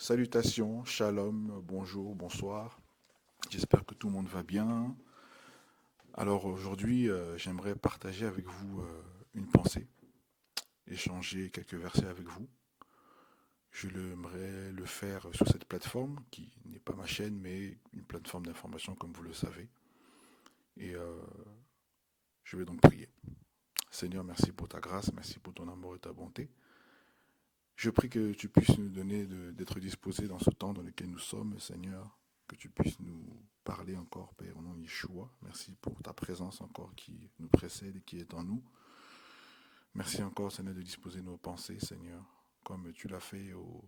Salutations, shalom, bonjour, bonsoir. J'espère que tout le monde va bien. Alors aujourd'hui, j'aimerais partager avec vous une pensée, échanger quelques versets avec vous. J'aimerais le faire sur cette plateforme qui n'est pas ma chaîne, mais une plateforme d'information comme vous le savez. Et je vais donc prier. Seigneur, merci pour ta grâce, merci pour ton amour et ta bonté. Je prie que tu puisses nous donner d'être disposés dans ce temps dans lequel nous sommes, Seigneur, que tu puisses nous parler encore, Père, au nom de Yeshua. Merci pour ta présence encore qui nous précède et qui est en nous. Merci encore, Seigneur, de disposer nos pensées, Seigneur, comme tu l'as fait aux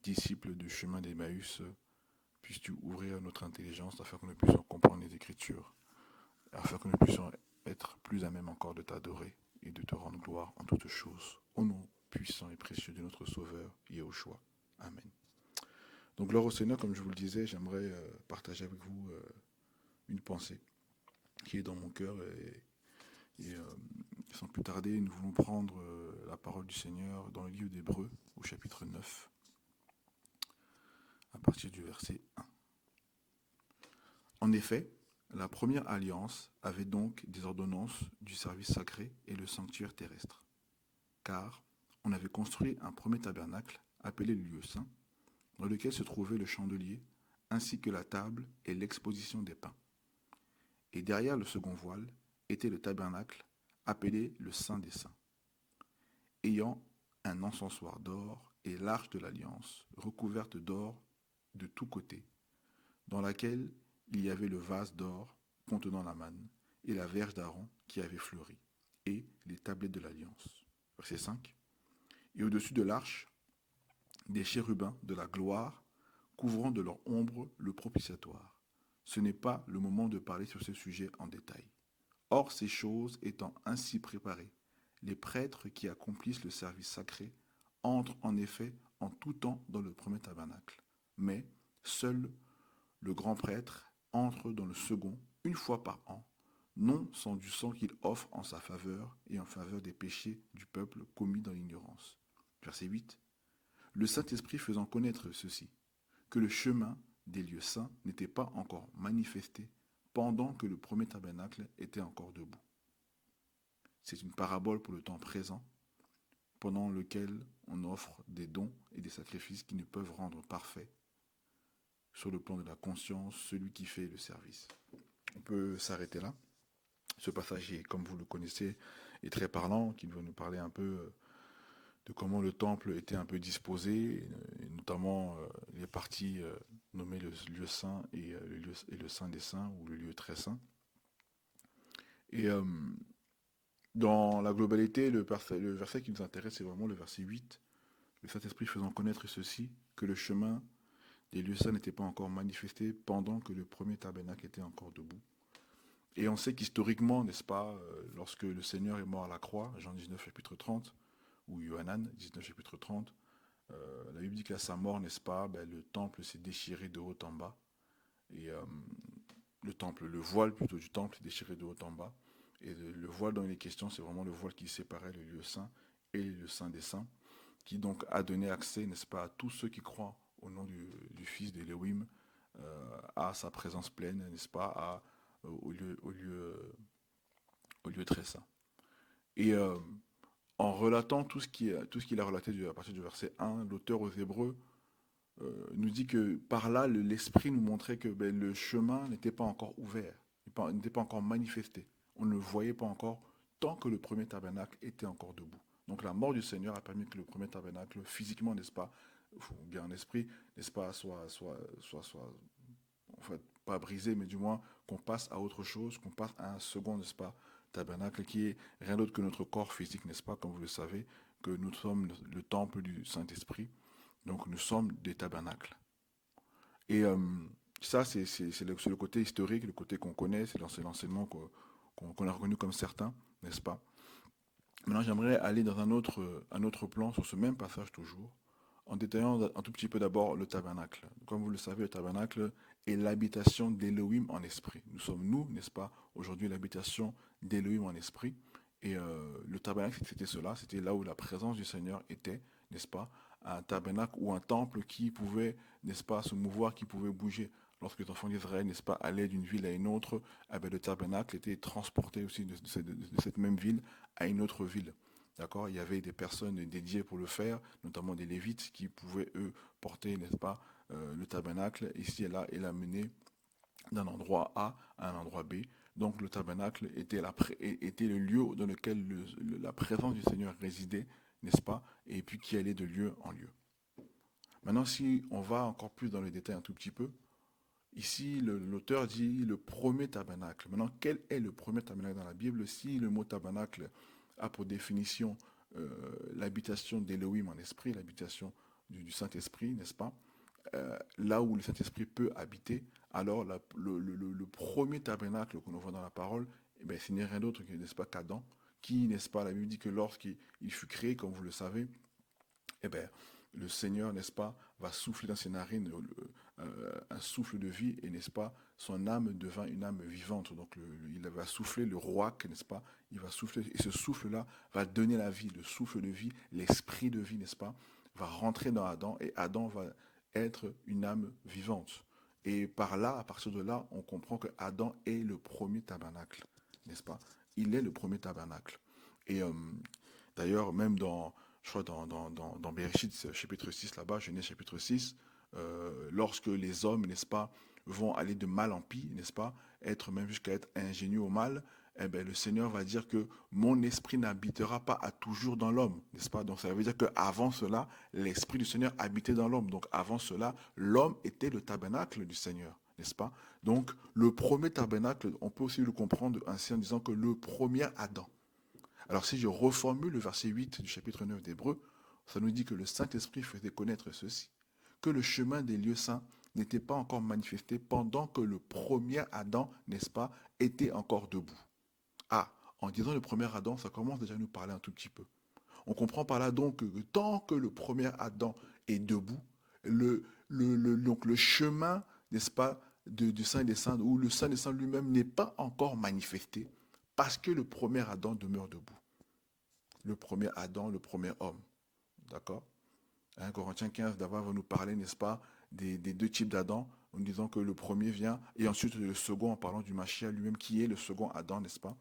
disciples du chemin d'Emmaüs. Puisses-tu ouvrir notre intelligence afin que nous puissions comprendre les Écritures, afin que nous puissions être plus à même encore de t'adorer et de te rendre gloire en toutes choses. Au nom puissant et précieux de notre Sauveur, Yahushua. Amen. Donc, gloire au Seigneur, comme je vous le disais, j'aimerais partager avec vous une pensée qui est dans mon cœur. Et sans plus tarder, nous voulons prendre la parole du Seigneur dans le livre d'Hébreux, au chapitre 9, à partir du verset 1. En effet, la première alliance avait donc des ordonnances du service sacré et le sanctuaire terrestre. Car on avait construit un premier tabernacle, appelé le lieu saint, dans lequel se trouvait le chandelier, ainsi que la table et l'exposition des pains. Et derrière le second voile était le tabernacle, appelé le Saint des Saints, ayant un encensoir d'or et l'arche de l'alliance, recouverte d'or de tous côtés, dans laquelle il y avait le vase d'or contenant la manne, et la verge d'Aaron qui avait fleuri, et les tablettes de l'alliance. Verset 5. Et au-dessus de l'arche, des chérubins de la gloire, couvrant de leur ombre le propitiatoire. Ce n'est pas le moment de parler sur ce sujet en détail. Or, ces choses étant ainsi préparées, les prêtres qui accomplissent le service sacré entrent en effet en tout temps dans le premier tabernacle. Mais seul le grand prêtre entre dans le second une fois par an, non sans du sang qu'il offre en sa faveur et en faveur des péchés du peuple commis dans l'ignorance. Verset 8. Le Saint-Esprit faisant connaître ceci, que le chemin des lieux saints n'était pas encore manifesté pendant que le premier tabernacle était encore debout. C'est une parabole pour le temps présent, pendant lequel on offre des dons et des sacrifices qui ne peuvent rendre parfait, sur le plan de la conscience, celui qui fait le service. On peut s'arrêter là. Ce passage, comme vous le connaissez, est très parlant, qui veut nous parler un peu de comment le temple était un peu disposé, et notamment les parties nommées le lieu saint et le saint des saints, ou le lieu très saint. Et dans la globalité, le verset qui nous intéresse, c'est vraiment le verset 8. Le Saint-Esprit faisant connaître ceci, que le chemin des lieux saints n'était pas encore manifesté pendant que le premier tabernacle était encore debout. Et on sait qu'historiquement, n'est-ce pas, lorsque le Seigneur est mort à la croix, Jean 19, chapitre 30, ou Yohanan 19, chapitre 30, la Bible dit qu'à sa mort, n'est-ce pas, le temple s'est déchiré de haut en bas. Et le voile plutôt du temple s'est déchiré de haut en bas. Et le voile dont il est question, c'est vraiment le voile qui séparait le lieu saint et le saint des saints, qui donc a donné accès, n'est-ce pas, à tous ceux qui croient au nom du Fils d'Élohim, à sa présence pleine, n'est-ce pas, au lieu très saint. Et en relatant tout ce qu'il a relaté à partir du verset 1, l'auteur aux Hébreux nous dit que par là, l'Esprit nous montrait que le chemin n'était pas encore ouvert, n'était pas encore manifesté. On ne le voyait pas encore tant que le premier tabernacle était encore debout. Donc la mort du Seigneur a permis que le premier tabernacle, physiquement, n'est-ce pas, ou bien en esprit, n'est-ce pas, soit, en fait, pas brisé, mais du moins qu'on passe à autre chose, qu'on passe à un second, n'est-ce pas, tabernacle qui est rien d'autre que notre corps physique, n'est-ce pas, comme vous le savez, que nous sommes le temple du Saint-Esprit. Donc nous sommes des tabernacles. Et ça, c'est le côté historique, le côté qu'on connaît, c'est l'enseignement qu'on a reconnu comme certain, n'est-ce pas? Maintenant, j'aimerais aller dans un autre plan, sur ce même passage toujours, en détaillant un tout petit peu d'abord le tabernacle. Comme vous le savez, le tabernacle est l'habitation d'Élohim en esprit. Nous sommes, nous, n'est-ce pas, aujourd'hui l'habitation d'Élohim en esprit. Et le tabernacle, c'était cela, c'était là où la présence du Seigneur était, n'est-ce pas, un tabernacle ou un temple qui pouvait, n'est-ce pas, se mouvoir, qui pouvait bouger. Lorsque les enfants d'Israël, n'est-ce pas, allaient d'une ville à une autre, eh ben, le tabernacle était transporté aussi de cette même ville à une autre ville. D'accord? Il y avait des personnes dédiées pour le faire, notamment des Lévites qui pouvaient, eux, porter, n'est-ce pas, le tabernacle ici et là et l'amener d'un endroit A à un endroit B. Donc le tabernacle était le lieu dans lequel la présence du Seigneur résidait, n'est-ce pas? Et puis qui allait de lieu en lieu. Maintenant, si on va encore plus dans le détail un tout petit peu, ici l'auteur dit le premier tabernacle. Maintenant, quel est le premier tabernacle dans la Bible? Si le mot tabernacle a pour définition l'habitation d'Élohim en esprit, l'habitation du Saint-Esprit, n'est-ce pas? Là où le Saint-Esprit peut habiter, alors le premier tabernacle que nous voit dans la parole, eh ben, ce n'est rien d'autre que, n'est-ce pas, qu'Adam, qui, n'est-ce pas, la Bible dit que lorsqu'il fut créé, comme vous le savez, eh ben, le Seigneur, n'est-ce pas, va souffler dans ses narines un souffle de vie, et n'est-ce pas, son âme devint une âme vivante. Donc il va souffler le roi, n'est-ce pas, il va souffler, et ce souffle-là va donner la vie, le souffle de vie, l'esprit de vie, n'est-ce pas, va rentrer dans Adam, et Adam va être une âme vivante. Et par là, à partir de là, on comprend que Adam est le premier tabernacle, n'est-ce pas? Il est le premier tabernacle. Et d'ailleurs, même je crois dans Bereshit chapitre 6, là-bas, Genèse chapitre 6, lorsque les hommes, n'est-ce pas, vont aller de mal en pis, n'est-ce pas, être même jusqu'à être ingénieux au mal, eh ben, le Seigneur va dire que mon esprit n'habitera pas à toujours dans l'homme, n'est-ce pas? Donc ça veut dire qu'avant cela, l'esprit du Seigneur habitait dans l'homme. Donc avant cela, l'homme était le tabernacle du Seigneur, n'est-ce pas? Donc le premier tabernacle, on peut aussi le comprendre ainsi en disant que le premier Adam. Alors si je reformule le verset 8 du chapitre 9 d'Hébreux, ça nous dit que le Saint-Esprit faisait connaître ceci, que le chemin des lieux saints n'était pas encore manifesté pendant que le premier Adam, n'est-ce pas, était encore debout. Ah, en disant le premier Adam, ça commence déjà à nous parler un tout petit peu. On comprend par là donc que tant que le premier Adam est debout, donc le chemin, n'est-ce pas, du Saint des Saints, ou le Saint des Saints lui-même n'est pas encore manifesté, parce que le premier Adam demeure debout. Le premier Adam, le premier homme. D'accord? 1 Corinthiens 15, d'abord, va nous parler, n'est-ce pas, des deux types d'Adam, en disant que le premier vient, et ensuite le second, en parlant du Mashiach lui-même, qui est le second Adam, n'est-ce pas?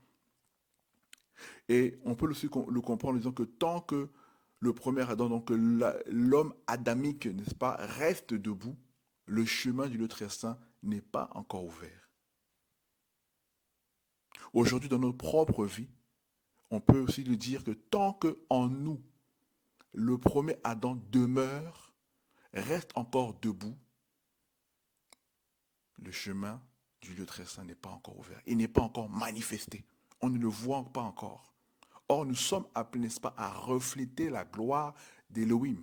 Et on peut aussi le comprendre en disant que tant que le premier Adam, donc l'homme adamique, n'est-ce pas, reste debout, le chemin du lieu très saint n'est pas encore ouvert. Aujourd'hui, dans notre propre vie, on peut aussi le dire que tant que en nous, le premier Adam demeure, reste encore debout, le chemin du lieu très saint n'est pas encore ouvert. Il n'est pas encore manifesté. On ne le voit pas encore. Or, nous sommes appelés, n'est-ce pas, à refléter la gloire d'Élohim.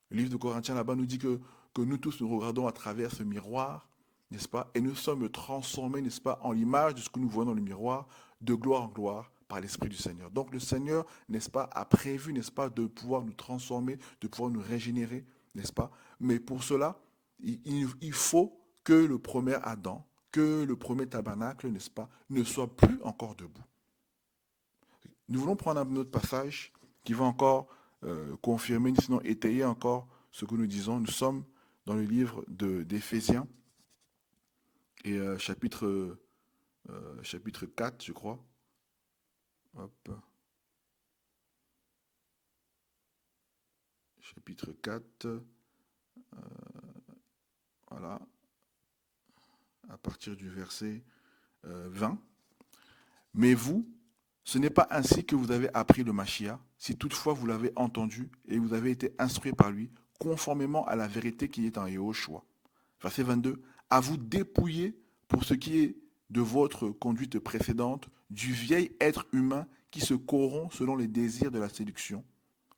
Le livre de Corinthiens là-bas nous dit que nous tous nous regardons à travers ce miroir, n'est-ce pas, et nous sommes transformés, n'est-ce pas, en l'image de ce que nous voyons dans le miroir, de gloire en gloire, par l'Esprit du Seigneur. Donc le Seigneur, n'est-ce pas, a prévu, n'est-ce pas, de pouvoir nous transformer, de pouvoir nous régénérer, n'est-ce pas? Mais pour cela, il faut que le premier Adam, que le premier tabernacle, n'est-ce pas, ne soit plus encore debout. Nous voulons prendre un autre passage qui va encore confirmer, sinon étayer encore ce que nous disons. Nous sommes dans le livre d'Éphésiens et chapitre 4, je crois. Hop. Chapitre 4, voilà, à partir du verset 20. Mais vous, ce n'est pas ainsi que vous avez appris le Mashiach, si toutefois vous l'avez entendu et vous avez été instruit par lui, conformément à la vérité qui est en Yahushua. Verset 22. À vous dépouiller pour ce qui est de votre conduite précédente, du vieil être humain qui se corrompt selon les désirs de la séduction.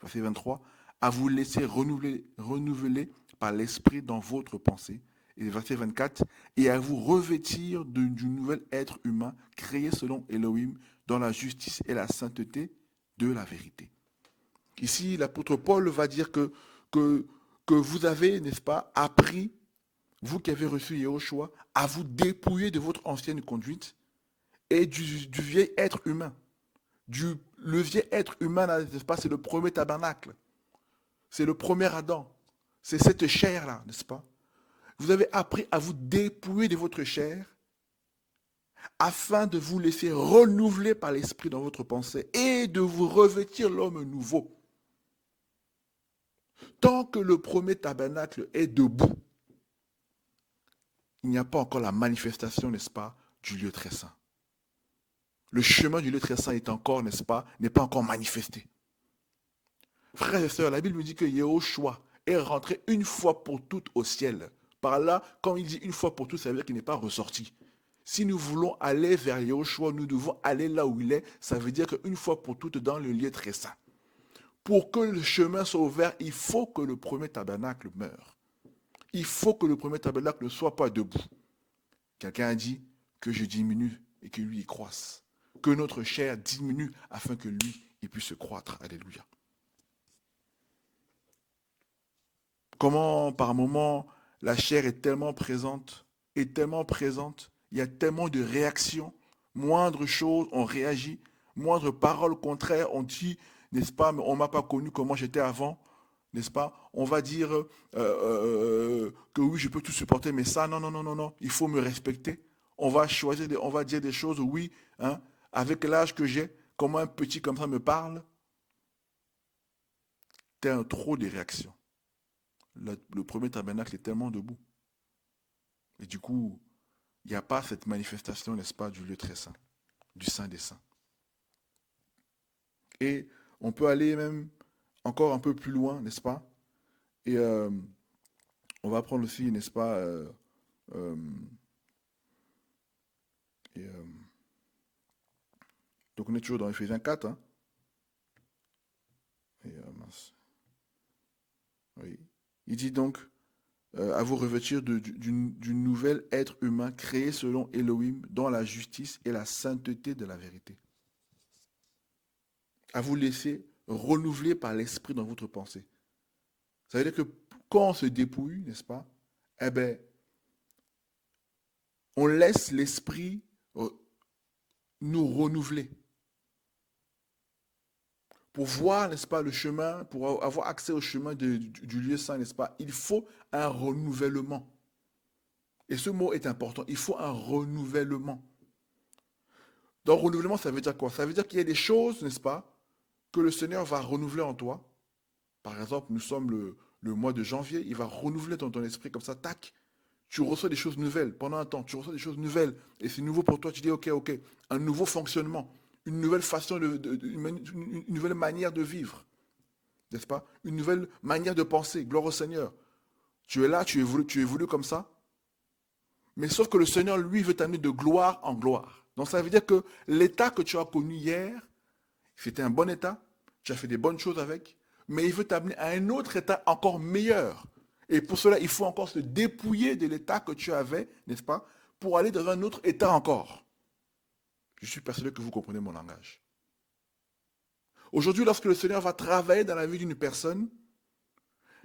Verset 23. À vous laisser renouveler par l'esprit dans votre pensée. Et verset 24. Et à vous revêtir du nouvel être humain créé selon Elohim dans la justice et la sainteté de la vérité. Ici, l'apôtre Paul va dire que vous avez, n'est-ce pas, appris, vous qui avez reçu Yahushua, à vous dépouiller de votre ancienne conduite et du vieil être humain. Le vieil être humain, n'est-ce pas, c'est le premier tabernacle. C'est le premier Adam. C'est cette chair-là, n'est-ce pas? Vous avez appris à vous dépouiller de votre chair afin de vous laisser renouveler par l'esprit dans votre pensée et de vous revêtir l'homme nouveau. Tant que le premier tabernacle est debout, il n'y a pas encore la manifestation, n'est-ce pas, du lieu très saint. Le chemin du lieu très saint est encore, n'est-ce pas, n'est pas encore manifesté. Frères et sœurs, la Bible nous dit que Yahushua est rentré une fois pour toutes au ciel. Par là, quand il dit une fois pour toutes, ça veut dire qu'il n'est pas ressorti. Si nous voulons aller vers Yahushua, nous devons aller là où il est. Ça veut dire qu'une fois pour toutes, dans le lieu très saint. Pour que le chemin soit ouvert, il faut que le premier tabernacle meure. Il faut que le premier tabernacle ne soit pas debout. Quelqu'un a dit que je diminue et que lui il croisse. Que notre chair diminue afin que lui il puisse croître. Alléluia. Comment par moments la chair est tellement présente, il y a tellement de réactions, moindre chose, on réagit, moindre parole contraire, on dit, n'est-ce pas, mais on ne m'a pas connu comment j'étais avant, n'est-ce pas? On va dire que oui, je peux tout supporter, mais ça, non, non, non, non, non, il faut me respecter. On va choisir, on va dire des choses, oui, hein, avec l'âge que j'ai, comment un petit comme ça me parle, t'as un trop de réactions. Le premier tabernacle est tellement debout. Et du coup, il n'y a pas cette manifestation, n'est-ce pas, du lieu très saint, du Saint des Saints. Et on peut aller même encore un peu plus loin, n'est-ce pas? Et on va prendre aussi, n'est-ce pas, euh, et, donc on est toujours dans Ephésiens 4, hein? Et, mince. Oui. Il dit donc, à vous revêtir d'une nouvelle être humain créé selon Elohim dans la justice et la sainteté de la vérité. À vous laisser renouveler par l'esprit dans votre pensée. Ça veut dire que quand on se dépouille, n'est-ce pas, eh bien, on laisse l'esprit nous renouveler. Pour voir, n'est-ce pas, le chemin, pour avoir accès au chemin du lieu saint, n'est-ce pas, il faut un renouvellement. Et ce mot est important, il faut un renouvellement. Donc, renouvellement, ça veut dire quoi? Ça veut dire qu'il y a des choses, n'est-ce pas, que le Seigneur va renouveler en toi. Par exemple, nous sommes le mois de janvier, il va renouveler ton esprit comme ça, tac. Tu reçois des choses nouvelles pendant un temps, tu reçois des choses nouvelles. Et c'est nouveau pour toi, tu dis ok, ok, un nouveau fonctionnement, une nouvelle façon, une nouvelle manière de vivre, n'est-ce pas? Une nouvelle manière de penser, gloire au Seigneur. Tu es là, tu évolues comme ça. Mais sauf que le Seigneur, lui, veut t'amener de gloire en gloire. Donc ça veut dire que l'état que tu as connu hier, c'était un bon état, tu as fait des bonnes choses avec, mais il veut t'amener à un autre état encore meilleur. Et pour cela, il faut encore se dépouiller de l'état que tu avais, n'est-ce pas, pour aller dans un autre état encore. Je suis persuadé que vous comprenez mon langage. Aujourd'hui, lorsque le Seigneur va travailler dans la vie d'une personne,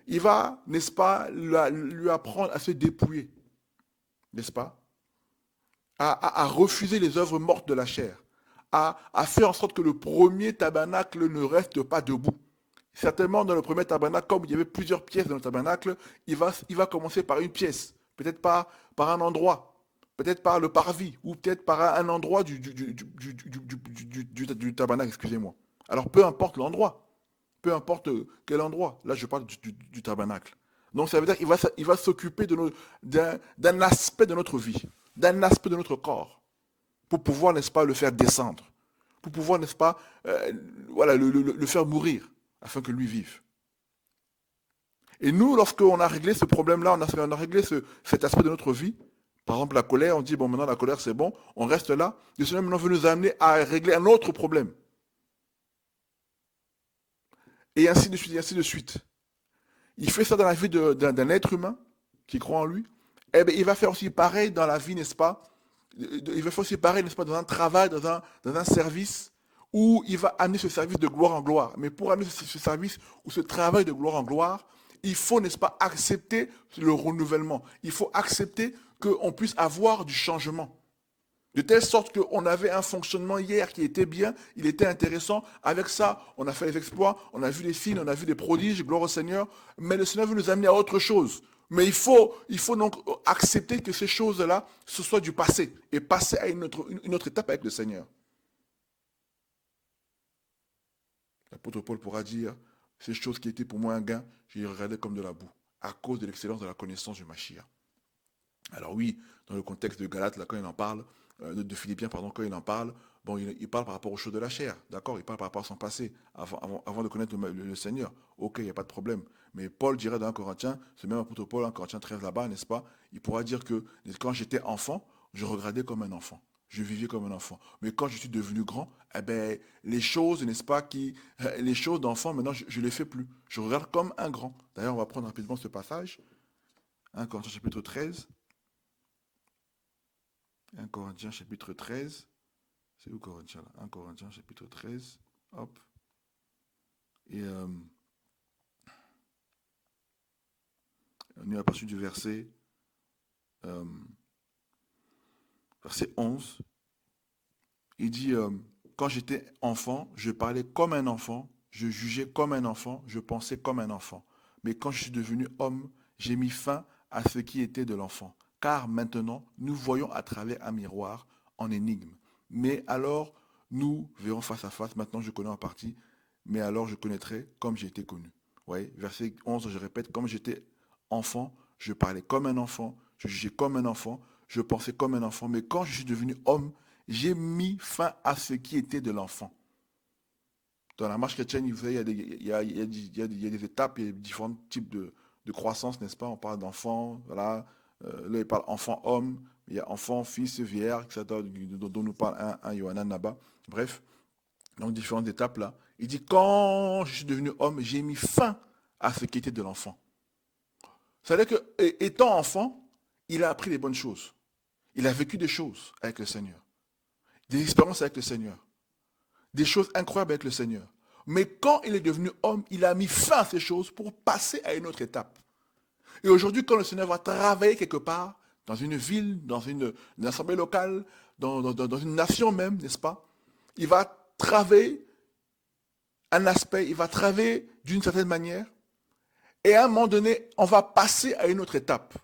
il va, n'est-ce pas, lui apprendre à se dépouiller, n'est-ce pas, à refuser les œuvres mortes de la chair, à faire en sorte que le premier tabernacle ne reste pas debout. Certainement, dans le premier tabernacle, comme il y avait plusieurs pièces dans le tabernacle, il va commencer par une pièce, peut-être par un endroit, peut-être par le parvis, ou peut-être par un endroit du tabernacle, excusez-moi. Alors, peu importe l'endroit, peu importe quel endroit, là je parle du tabernacle. Donc ça veut dire qu'il va s'occuper d'un aspect de notre vie, d'un aspect de notre corps, pour pouvoir, n'est-ce pas, le faire descendre, pour pouvoir, n'est-ce pas, voilà, le faire mourir, afin que lui vive. Et nous, lorsqu'on a réglé ce problème-là, on a réglé cet aspect de notre vie, par exemple la colère, on dit, bon maintenant la colère c'est bon, on reste là, le Seigneur maintenant veut nous amener à régler un autre problème. Et ainsi de suite, et ainsi de suite. Il fait ça dans la vie d'un être humain qui croit en lui. Eh bien, il va faire aussi pareil dans la vie, n'est-ce pas? Il va faire aussi pareil, n'est-ce pas, dans un travail, dans un service, où il va amener ce service de gloire en gloire. Mais pour amener ce service ou ce travail de gloire en gloire, il faut, n'est-ce pas, accepter le renouvellement. Il faut accepter qu'on puisse avoir du changement. De telle sorte qu'on avait un fonctionnement hier qui était bien, il était intéressant. Avec ça, on a fait les exploits, on a vu des signes, on a vu des prodiges, gloire au Seigneur. Mais le Seigneur veut nous amener à autre chose. Mais il faut donc accepter que ces choses-là, ce soit du passé et passer à une autre étape avec le Seigneur. L'apôtre Paul pourra dire, ces choses qui étaient pour moi un gain, je les regardais comme de la boue, à cause de l'excellence de la connaissance du Mashiach. Alors oui, dans le contexte de Galate, là, quand il en parle, de Philippiens, pardon, quand il en parle, bon, il parle par rapport aux choses de la chair, d'accord? Il parle par rapport à son passé, avant de connaître le Seigneur. Ok, il n'y a pas de problème. Mais Paul dirait dans 1 Corinthiens, ce même apôtre Paul, en Corinthiens 13 là-bas, n'est-ce pas? Il pourra dire que quand j'étais enfant, je regardais comme un enfant. Je vivais comme un enfant. Mais quand je suis devenu grand, eh ben, les choses, n'est-ce pas, les choses d'enfant, maintenant, je ne les fais plus. Je regarde comme un grand. D'ailleurs, on va prendre rapidement ce passage. 1 Corinthiens chapitre 13. 1 Corinthiens chapitre 13. C'est où Corinthiens là? 1 Corinthiens chapitre 13. Hop. Et on est à partir du euh, verset 11. Il dit, quand j'étais enfant, je parlais comme un enfant, je jugeais comme un enfant, je pensais comme un enfant. Mais quand je suis devenu homme, j'ai mis fin à ce qui était de l'enfant. Car maintenant, nous voyons à travers un miroir en énigme. Mais alors, nous verrons face à face. Maintenant, je connais en partie, mais alors je connaîtrai comme j'ai été connu. Ouais, verset 11, je répète, comme j'étais enfant, je parlais comme un enfant, je jugeais comme un enfant, je pensais comme un enfant. Mais quand je suis devenu homme, j'ai mis fin à ce qui était de l'enfant. Dans la marche chrétienne, il y a des, il y a des étapes, il y a différents types de croissance, n'est-ce pas? On parle d'enfant, voilà. Là, il parle enfant-homme, il y a enfant, fils, vierge, etc., dont nous parle un Yohanan là-bas. Bref, donc différentes étapes là. Il dit, quand je suis devenu homme, j'ai mis fin à ce qui était de l'enfant. C'est-à-dire que, étant enfant, il a appris les bonnes choses. Il a vécu des choses avec le Seigneur. Des expériences avec le Seigneur. Des choses incroyables avec le Seigneur. Mais quand il est devenu homme, il a mis fin à ces choses pour passer à une autre étape. Et aujourd'hui, quand le Seigneur va travailler quelque part, dans une ville, dans une assemblée locale, dans une nation même, n'est-ce pas? Il va travailler un aspect, il va travailler d'une certaine manière, et à un moment donné, on va passer à une autre étape.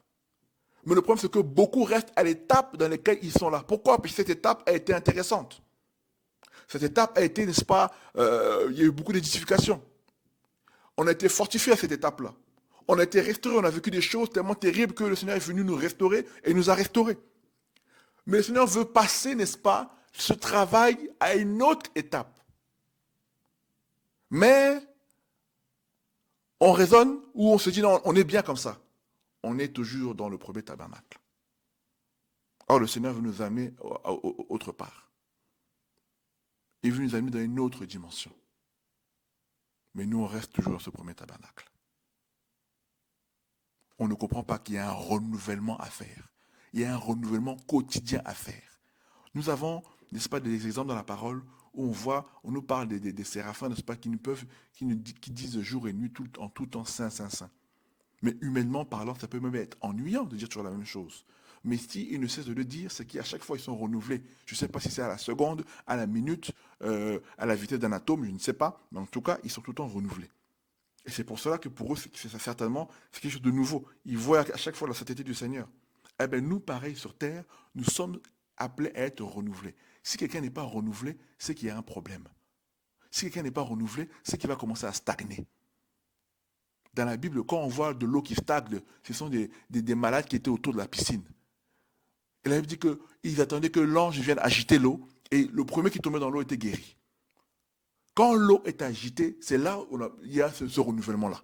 Mais le problème, c'est que beaucoup restent à l'étape dans laquelle ils sont là. Pourquoi? Parce que cette étape a été intéressante. Cette étape a été, n'est-ce pas, il y a eu beaucoup d'édifications. On a été fortifié à cette étape-là. On a été restauré, on a vécu des choses tellement terribles que le Seigneur est venu nous restaurer et nous a restaurés. Mais le Seigneur veut passer, n'est-ce pas, ce travail à une autre étape. Mais on raisonne ou on se dit non, on est bien comme ça. On est toujours dans le premier tabernacle. Or, le Seigneur veut nous amener autre part. Il veut nous amener dans une autre dimension. Mais nous, on reste toujours dans ce premier tabernacle. On ne comprend pas qu'il y a un renouvellement à faire. Il y a un renouvellement quotidien à faire. Nous avons, n'est-ce pas, des exemples dans la parole où on nous parle des séraphins, n'est-ce pas, qui disent jour et nuit, en tout temps, saint, saint, saint. Mais humainement parlant, ça peut même être ennuyant de dire toujours la même chose. Mais s'ils ne cessent de le dire, c'est qu'à chaque fois, ils sont renouvelés. Je ne sais pas si c'est à la seconde, à la minute, à la vitesse d'un atome, je ne sais pas. Mais en tout cas, ils sont tout le temps renouvelés. Et c'est pour cela que pour eux, c'est certainement c'est quelque chose de nouveau. Ils voient à chaque fois la sainteté du Seigneur. Eh bien, nous, pareil, sur Terre, nous sommes appelés à être renouvelés. Si quelqu'un n'est pas renouvelé, c'est qu'il y a un problème. Si quelqu'un n'est pas renouvelé, c'est qu'il va commencer à stagner. Dans la Bible, quand on voit de l'eau qui stagne, ce sont des malades qui étaient autour de la piscine. Et la Bible dit qu'ils attendaient que l'ange vienne agiter l'eau, et le premier qui tombait dans l'eau était guéri. Quand l'eau est agitée, c'est là où il y a ce renouvellement-là.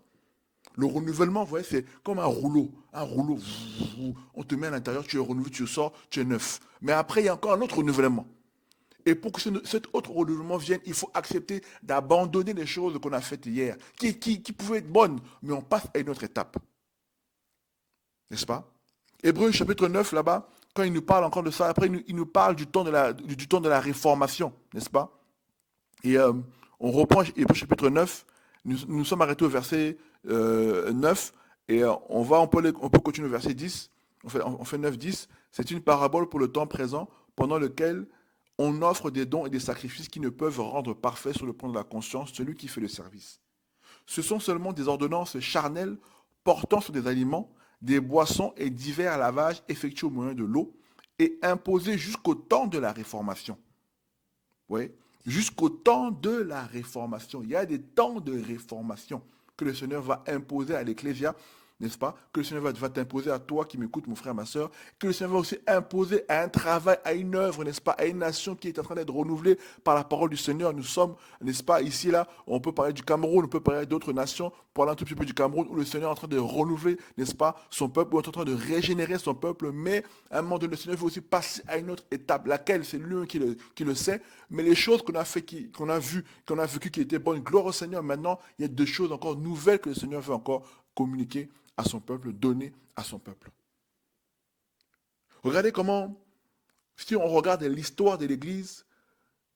Le renouvellement, vous voyez, c'est comme un rouleau. Un rouleau, on te met à l'intérieur, tu es renouvelé, tu sors, tu es neuf. Mais après, il y a encore un autre renouvellement. Et pour que cet autre renouvellement vienne, il faut accepter d'abandonner les choses qu'on a faites hier, qui pouvaient être bonnes, mais on passe à une autre étape. N'est-ce pas? Hébreux chapitre 9, là-bas, quand il nous parle encore de ça, après il nous parle du temps de la réformation, n'est-ce pas? Et on reprend Hébreux chapitre 9, nous sommes arrêtés au verset 9, et on peut continuer au verset 10, on fait 9, 10, c'est une parabole pour le temps présent, pendant lequel on offre des dons et des sacrifices qui ne peuvent rendre parfait sur le plan de la conscience celui qui fait le service. Ce sont seulement des ordonnances charnelles portant sur des aliments, des boissons et divers lavages effectués au moyen de l'eau et imposés jusqu'au temps de la Réformation. Oui, jusqu'au temps de la Réformation. Il y a des temps de réformation que le Seigneur va imposer à l'Ecclésia, n'est-ce pas? Que le Seigneur va t'imposer à toi qui m'écoutes, mon frère, ma soeur. Que le Seigneur va aussi imposer à un travail, à une œuvre, n'est-ce pas? À une nation qui est en train d'être renouvelée par la parole du Seigneur. Nous sommes, n'est-ce pas, ici, là, on peut parler du Cameroun, on peut parler d'autres nations, parler un tout petit peu du Cameroun, où le Seigneur est en train de renouveler, n'est-ce pas, son peuple, où il est en train de régénérer son peuple. Mais à un moment donné, le Seigneur veut aussi passer à une autre étape, laquelle c'est lui qui le sait. Mais les choses qu'on a fait, qu'on a vues, qu'on a vécues, qui étaient bonnes, gloire au Seigneur. Maintenant, il y a des choses encore nouvelles que le Seigneur veut encore communiquer à son peuple, donner à son peuple. Regardez comment, si on regarde l'histoire de l'Église,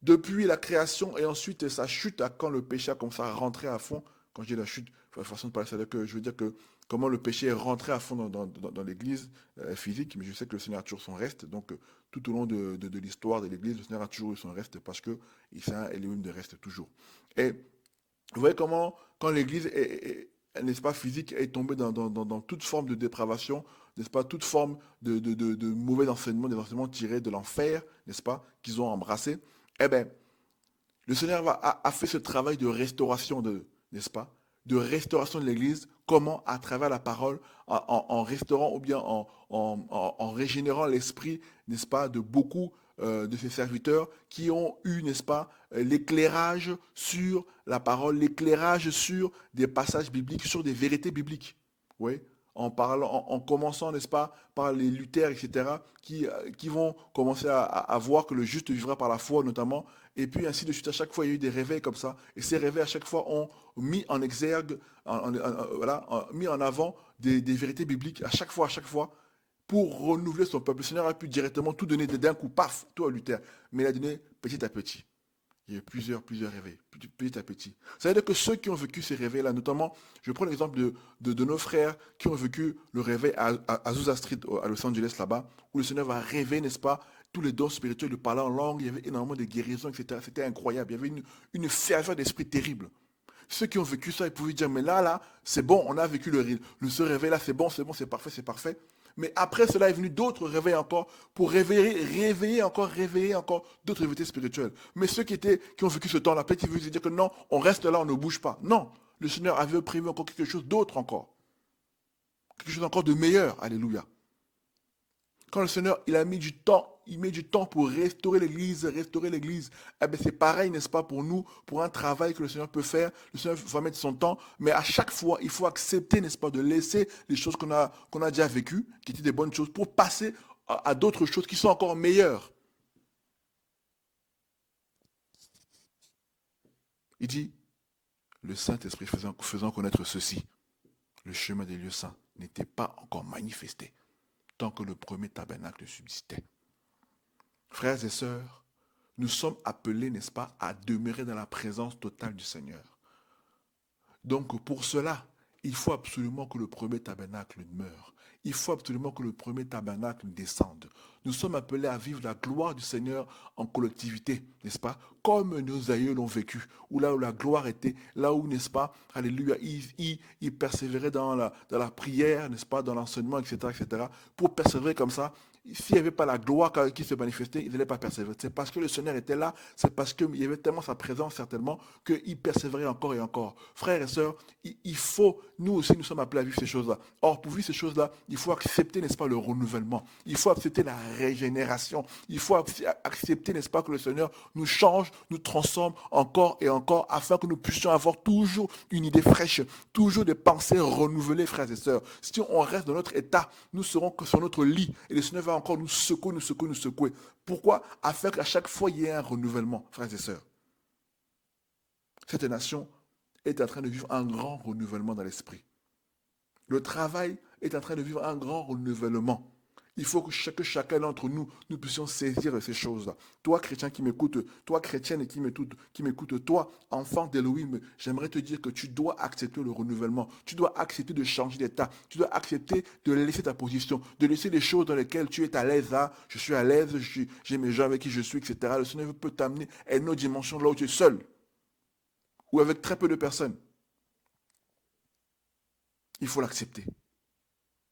depuis la création et ensuite sa chute, à quand le péché a commencé à rentrer à fond. Quand je dis la chute, façon de parler, c'est-à-dire que je veux dire que comment le péché est rentré à fond dans l'Église physique, mais je sais que le Seigneur a toujours son reste. Donc, tout au long de l'histoire de l'Église, le Seigneur a toujours eu son reste parce que il est un Elohim de reste toujours. Et vous voyez comment, quand l'Église n'est-ce pas, physique, est tombée dans toute forme de dépravation, n'est-ce pas, toute forme de mauvais enseignements, des enseignements tirés de l'enfer, n'est-ce pas, qu'ils ont embrassés, eh bien, le Seigneur a fait ce travail de restauration, n'est-ce pas, de restauration de l'Église. Comment? À travers la parole, en restaurant ou bien en régénérant l'esprit, n'est-ce pas, de beaucoup de ses serviteurs qui ont eu, n'est-ce pas, l'éclairage sur la parole, l'éclairage sur des passages bibliques, sur des vérités bibliques. Oui, en parlant, en commençant, n'est-ce pas, par les Luther, etc., qui vont commencer à voir que le juste vivra par la foi, notamment, et puis ainsi de suite. À chaque fois, il y a eu des réveils comme ça, et ces réveils, à chaque fois, ont mis en exergue, voilà, mis en avant des vérités bibliques, à chaque fois, pour renouveler son peuple. Le Seigneur a pu directement tout donner d'un coup, paf, tout à Luther, mais il a donné petit à petit. Il y a eu plusieurs réveils, petit à petit. Ça veut dire que ceux qui ont vécu ces réveils-là, notamment, je prends l'exemple de nos frères qui ont vécu le réveil à Azusa Street, à Los Angeles, là-bas, où le Seigneur va réveiller, n'est-ce pas, tous les dons spirituels, de parler en langue, il y avait énormément de guérisons, etc. C'était incroyable. Il y avait une ferveur d'esprit terrible. Ceux qui ont vécu ça, ils pouvaient dire, mais là, c'est bon, on a vécu ce réveil-là, c'est bon, c'est parfait, c'est parfait. Mais après cela est venu d'autres réveils encore pour réveiller encore d'autres vérités spirituelles. Mais ceux qui ont vécu ce temps-là, peut-être ils veulent dire que non, on reste là, on ne bouge pas. Non, le Seigneur avait prévu encore quelque chose d'autre encore. Quelque chose encore de meilleur. Alléluia. Quand le Seigneur, il a mis du temps, il met du temps pour restaurer l'Église, eh bien c'est pareil, n'est-ce pas, pour nous, pour un travail que le Seigneur peut faire, le Seigneur va mettre son temps, mais à chaque fois, il faut accepter, n'est-ce pas, de laisser les choses qu'on a déjà vécues, qui étaient des bonnes choses, pour passer à d'autres choses qui sont encore meilleures. Il dit, le Saint-Esprit faisant connaître ceci, le chemin des lieux saints n'était pas encore manifesté, tant que le premier tabernacle subsistait. Frères et sœurs, nous sommes appelés, n'est-ce pas, à demeurer dans la présence totale du Seigneur. Donc pour cela, il faut absolument que le premier tabernacle meure. Il faut absolument que le premier tabernacle descende. Nous sommes appelés à vivre la gloire du Seigneur en collectivité, n'est-ce pas? Comme nos aïeux l'ont vécu, où là où la gloire était, là où, n'est-ce pas, alléluia, ils persévéraient dans la prière, n'est-ce pas, dans l'enseignement, etc., pour persévérer comme ça. S'il n'y avait pas la gloire qui se manifestait, ils n'allaient pas persévérer. C'est parce que le Seigneur était là, c'est parce qu'il y avait tellement sa présence, certainement, qu'ils persévéraient encore et encore. Frères et sœurs, il faut, nous aussi, nous sommes appelés à vivre ces choses-là. Or, pour vivre ces choses-là, il faut accepter, n'est-ce pas, le renouvellement. Il faut accepter la régénération. Il faut accepter, n'est-ce pas, que le Seigneur nous change, nous transforme encore et encore, afin que nous puissions avoir toujours une idée fraîche, toujours des pensées renouvelées, frères et sœurs. Si on reste dans notre état, nous serons que sur notre lit, et le Seigneur va encore nous secouer, nous secouer, nous secouer. Pourquoi? Afin qu'à chaque fois, il y ait un renouvellement, frères et sœurs. Cette nation est en train de vivre un grand renouvellement dans l'esprit. Le travail est en train de vivre un grand renouvellement. Il faut que chacun d'entre nous, nous puissions saisir ces choses-là. Toi, chrétien qui m'écoute, toi, chrétienne qui m'écoute, toi, enfant d'Élohim, j'aimerais te dire que tu dois accepter le renouvellement. Tu dois accepter de changer d'état. Tu dois accepter de laisser ta position, de laisser les choses dans lesquelles tu es à l'aise. Là, je suis à l'aise, j'ai mes gens avec qui je suis, etc. Le Seigneur peut t'amener à une autre dimension là où tu es seul ou avec très peu de personnes. Il faut l'accepter.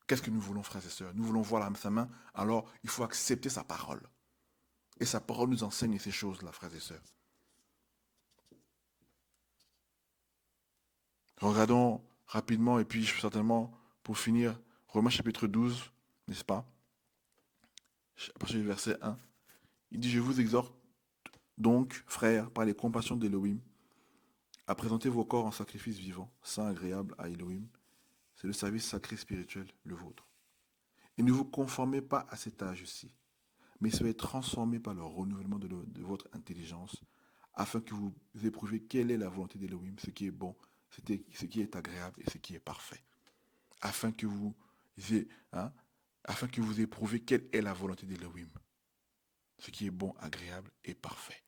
Qu'est-ce que nous voulons, frères et sœurs? Nous voulons voir sa main, alors il faut accepter sa parole. Et sa parole nous enseigne ces choses-là, frères et sœurs. Regardons rapidement, et puis certainement, pour finir, Romains chapitre 12, n'est-ce pas? À partir du verset 1, il dit, je vous exhorte donc, frères, par les compassions d'Élohim, à présenter vos corps en sacrifice vivant, saint, agréable à Élohim. C'est le service sacré spirituel, le vôtre. Et ne vous conformez pas à cet âge-ci, mais soyez transformés par le renouvellement de votre intelligence, afin que vous éprouviez quelle est la volonté d'Élohim, ce qui est bon, ce qui est agréable et ce qui est parfait. Afin que vous, hein, afin que vous éprouviez quelle est la volonté d'Élohim, ce qui est bon, agréable et parfait.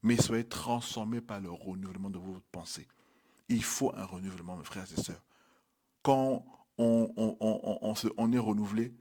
Mais soyez transformés par le renouvellement de vos pensées. Il faut un renouvellement, mes frères et sœurs. Quand on est renouvelé,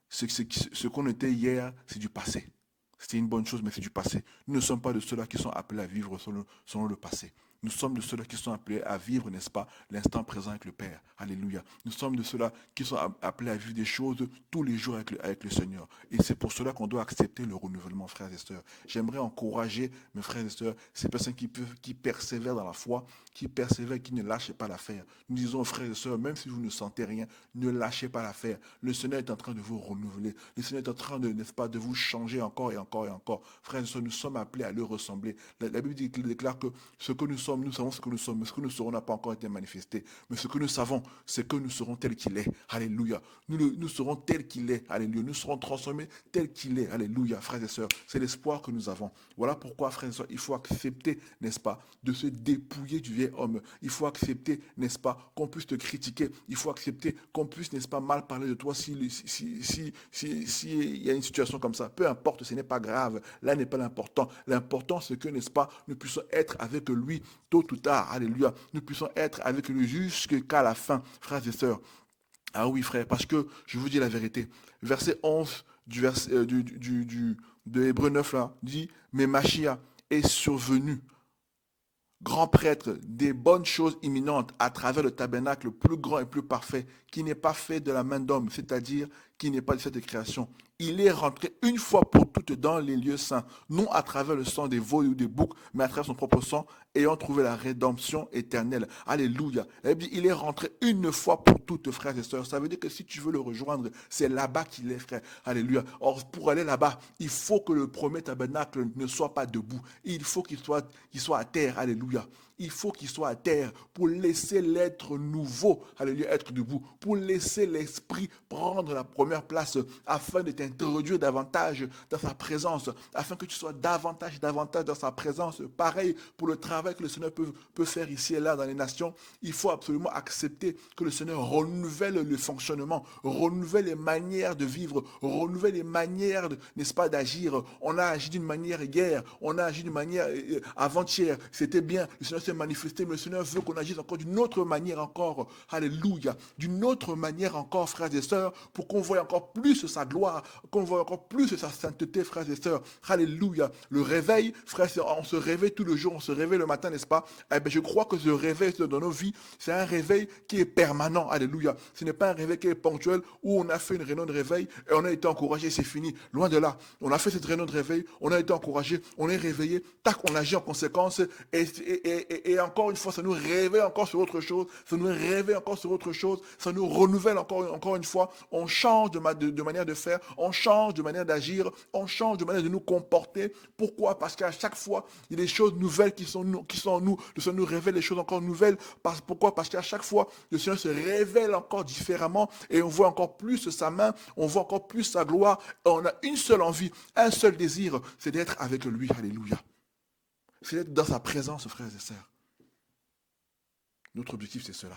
ce qu'on était hier, c'est du passé. C'était une bonne chose, mais c'est du passé. Nous ne sommes pas de ceux-là qui sont appelés à vivre selon le passé. Nous sommes de ceux-là qui sont appelés à vivre, n'est-ce pas, l'instant présent avec le Père. Alléluia. Nous sommes de ceux-là qui sont appelés à vivre des choses tous les jours avec le Seigneur. Et c'est pour cela qu'on doit accepter le renouvellement, frères et sœurs. J'aimerais encourager, mes frères et sœurs, ces personnes qui persévèrent dans la foi, qui persévèrent, qui ne lâchent pas l'affaire. Nous disons, frères et sœurs, même si vous ne sentez rien, ne lâchez pas l'affaire. Le Seigneur est en train de vous renouveler. Le Seigneur est en train de, n'est-ce pas, de vous changer encore et encore et encore. Frères et sœurs, nous sommes appelés à le ressembler. La Bible déclare que ce que nous sommes, nous savons ce que nous sommes, mais ce que nous serons n'a pas encore été manifesté. Mais ce que nous savons, c'est que nous serons tels qu'il est. Alléluia. Nous serons tels qu'il est. Alléluia. Nous serons transformés tels qu'il est. Alléluia, frères et sœurs. C'est l'espoir que nous avons. Voilà pourquoi, frères et sœurs, il faut accepter, n'est-ce pas, de se dépouiller du vieil homme. Il faut accepter, n'est-ce pas, qu'on puisse te critiquer. Il faut accepter qu'on puisse, n'est-ce pas, mal parler de toi s'il y a une situation comme ça. Peu importe, ce n'est pas grave. Là n'est pas l'important. L'important, c'est que, n'est-ce pas, nous puissions être avec lui tôt ou tard. Alléluia. Nous puissions être avec lui jusqu'à la fin, frères et sœurs. Ah oui, frère, parce que je vous dis la vérité. Verset 11 de Hébreu 9 là, dit, mais Machia est survenu, grand prêtre des bonnes choses imminentes à travers le tabernacle plus grand et plus parfait, qui n'est pas fait de la main d'homme, c'est-à-dire qui n'est pas de cette création. Il est rentré une fois pour toutes dans les lieux saints, non à travers le sang des veaux ou des boucs, mais à travers son propre sang, ayant trouvé la rédemption éternelle. Alléluia. Il est rentré une fois pour toutes, frères et sœurs. Ça veut dire que si tu veux le rejoindre, c'est là-bas qu'il est, frère. Alléluia. Or, pour aller là-bas, il faut que le premier tabernacle ne soit pas debout. Il faut qu'il soit à terre. Alléluia. Il faut qu'il soit à terre pour laisser l'être nouveau, alléluia, être debout, pour laisser l'esprit prendre la première place afin de t'introduire davantage dans sa présence, afin que tu sois davantage dans sa présence. Pareil pour le travail que le Seigneur peut faire ici et là dans les nations. Il faut absolument accepter que le Seigneur renouvelle le fonctionnement, renouvelle les manières de vivre, renouvelle les manières, n'est-ce pas, d'agir. On a agi d'une manière hier, on a agi d'une manière avant-hier, c'était bien, le Seigneur s'est manifesté, mais le Seigneur veut qu'on agisse encore d'une autre manière encore, alléluia, d'une autre manière encore, frères et sœurs, pour qu'on voie encore plus sa gloire, qu'on voie encore plus sa sainteté, frères et sœurs, alléluia. Le réveil, frères et sœurs, on se réveille tout le jour, on se réveille le matin, n'est-ce pas? Eh bien, je crois que ce réveil dans nos vies, c'est un réveil qui est permanent, alléluia. Ce n'est pas un réveil qui est ponctuel, où on a fait une réunion de réveil et on a été encouragé, c'est fini. Loin de là, on a fait cette réunion de réveil, on a été encouragé, on est réveillé, tac, on agit en conséquence, et encore une fois, ça nous réveille encore sur autre chose, ça nous réveille encore sur autre chose, ça nous renouvelle encore une fois, on change de manière de faire, on change de manière d'agir, on change de manière de nous comporter. Pourquoi? Parce qu'à chaque fois, il y a des choses nouvelles qui sont en nous, le Seigneur nous révèle des choses encore nouvelles. Pourquoi? Parce qu'à chaque fois, le Seigneur se révèle encore différemment et on voit encore plus sa main, on voit encore plus sa gloire, et on a une seule envie, un seul désir, c'est d'être avec lui, alléluia. C'est d'être dans sa présence, frères et sœurs. Notre objectif, c'est cela.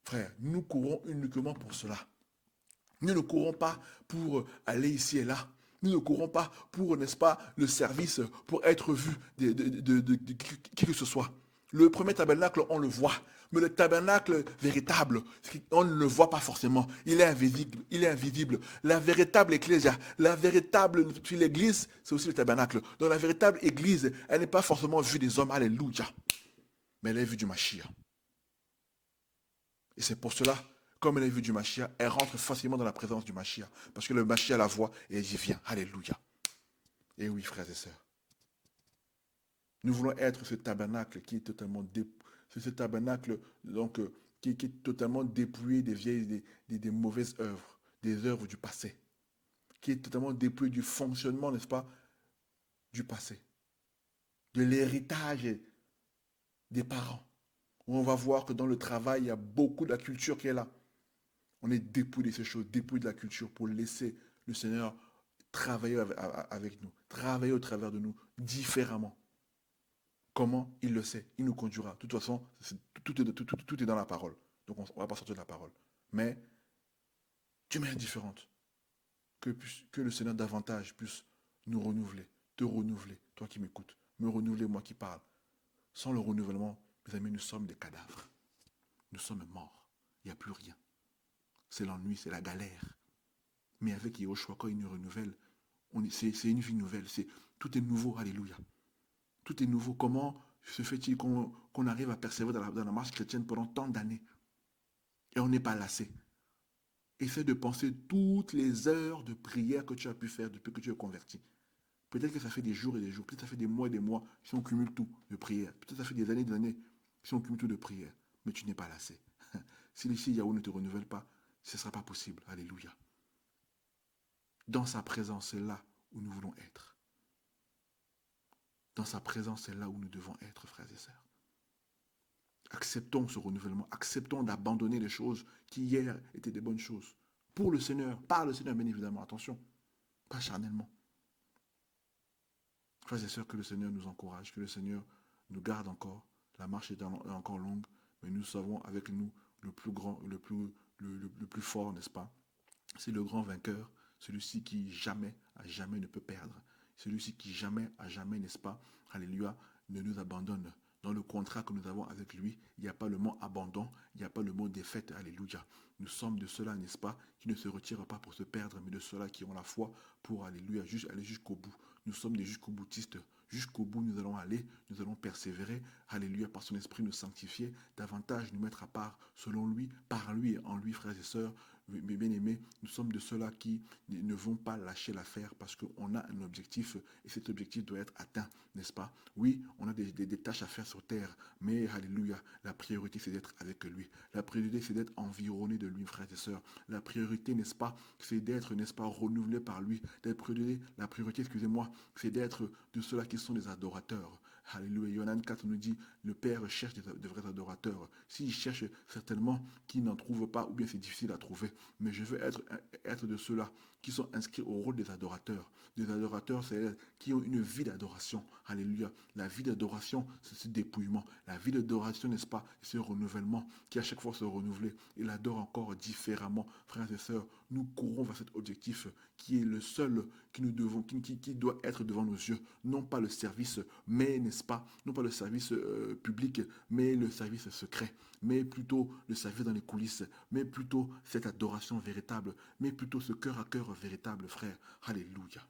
Frère, nous courons uniquement pour cela. Nous ne courons pas pour aller ici et là. Nous ne courons pas pour, n'est-ce pas, le service, pour être vu de qui que ce soit. Le premier tabernacle, on le voit. Mais le tabernacle véritable, on ne le voit pas forcément. Il est invisible. Il est invisible. La véritable ecclésia, la véritable l'église, c'est aussi le tabernacle. Donc la véritable église, elle n'est pas forcément vue des hommes. Alléluia. Mais elle est vue du Mashiach. Et c'est pour cela, comme elle est vue du Mashiach, elle rentre facilement dans la présence du Mashiach. Parce que le Mashiach la voit et elle dit, viens, alléluia. Et oui, frères et sœurs. Nous voulons être ce tabernacle qui est totalement ce tabernacle donc, qui est totalement dépouillé des vieilles, des mauvaises œuvres, des œuvres du passé. Qui est totalement dépouillé du fonctionnement, n'est-ce pas, du passé. De l'héritage des parents. Où on va voir que dans le travail, il y a beaucoup de la culture qui est là. On est dépouillé de ces choses, dépouillé de la culture pour laisser le Seigneur travailler avec nous, travailler au travers de nous différemment. Comment? Il le sait, il nous conduira. De toute façon, tout est dans la parole. Donc on ne va pas sortir de la parole. Mais d'une manière différente. Que le Seigneur davantage puisse nous renouveler, te renouveler, toi qui m'écoutes, me renouveler, moi qui parle. Sans le renouvellement, mes amis, nous sommes des cadavres. Nous sommes morts. Il n'y a plus rien. C'est l'ennui, c'est la galère. Mais avec Yahushua, quand il nous renouvelle, c'est une vie nouvelle. Tout est nouveau, alléluia. Tout est nouveau. Comment se fait-il qu'on arrive à persévérer dans la marche chrétienne pendant tant d'années et on n'est pas lassé? Essaie de penser toutes les heures de prière que tu as pu faire depuis que tu es converti. Peut-être que ça fait des jours et des jours, peut-être que ça fait des mois et des mois si on cumule tout de prière. Peut-être que ça fait des années si on cumule tout de prière. Mais tu n'es pas lassé. Si ici Yahweh ne te renouvelle pas, ce ne sera pas possible. Alléluia. Dans sa présence, c'est là où nous voulons être. Dans sa présence, c'est là où nous devons être, frères et sœurs. Acceptons ce renouvellement. Acceptons d'abandonner les choses qui hier étaient des bonnes choses. Pour le Seigneur, par le Seigneur, bien évidemment. Attention, pas charnellement. Frères et sœurs, que le Seigneur nous encourage, que le Seigneur nous garde encore. La marche est encore longue, mais nous savons avec nous le plus grand, le plus fort, n'est-ce pas? C'est le grand vainqueur, celui-ci qui jamais, à jamais ne peut perdre. Celui-ci qui jamais, à jamais, n'est-ce pas? Alléluia, ne nous abandonne. Dans le contrat que nous avons avec lui, il n'y a pas le mot abandon, il n'y a pas le mot défaite. Alléluia. Nous sommes de ceux-là, n'est-ce pas, qui ne se retirent pas pour se perdre, mais de ceux-là qui ont la foi pour, alléluia, aller jusqu'au bout. Nous sommes des jusqu'au boutistes. Jusqu'au bout, nous allons aller, nous allons persévérer, alléluia, par son esprit nous sanctifier, davantage nous mettre à part, selon lui, par lui et en lui, frères et sœurs. Mais bien aimés, nous sommes de ceux-là qui ne vont pas lâcher l'affaire parce qu'on a un objectif et cet objectif doit être atteint, n'est-ce pas? Oui, on a des tâches à faire sur terre, mais alléluia, la priorité c'est d'être avec lui. La priorité c'est d'être environné de lui, frères et sœurs. La priorité, n'est-ce pas, c'est d'être, n'est-ce pas, renouvelé par lui. La priorité, excusez-moi, c'est d'être de ceux-là qui sont des adorateurs. Alléluia. Yohanan 4 nous dit, le Père cherche de vrais adorateurs. S'il cherche, certainement qu'il n'en trouve pas, ou bien c'est difficile à trouver. Mais je veux être de ceux-là qui sont inscrits au rôle des adorateurs. Des adorateurs, c'est qui ont une vie d'adoration. Alléluia. La vie d'adoration, c'est ce dépouillement. La vie d'adoration, n'est-ce pas, c'est ce renouvellement qui à chaque fois se renouveler. Il adore encore différemment. Frères et sœurs, nous courons vers cet objectif qui est le seul qui nous devons, qui doit être devant nos yeux. Non pas le service, mais n'est-ce pas, non pas le service public, mais le service secret, mais plutôt le service dans les coulisses, mais plutôt cette adoration véritable, mais plutôt ce cœur à cœur véritable, frère. Alléluia.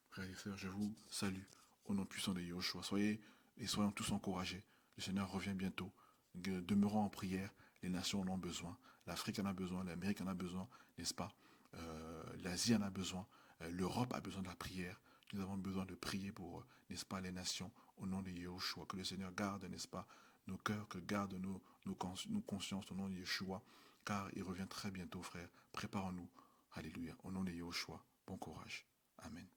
Frères et sœurs, je vous salue au nom puissant de Yahushua. Soyons tous encouragés. Le Seigneur revient bientôt. Demeurons en prière. Les nations en ont besoin. L'Afrique en a besoin. L'Amérique en a besoin, n'est-ce pas? L'Asie en a besoin. L'Europe a besoin de la prière. Nous avons besoin de prier pour, n'est-ce pas, les nations au nom de Yahushua. Que le Seigneur garde, n'est-ce pas, nos cœurs, que garde nos consciences au nom de Yeshua. Car il revient très bientôt, frère. Préparons-nous. Alléluia. Au nom de Yahushua. Bon courage. Amen.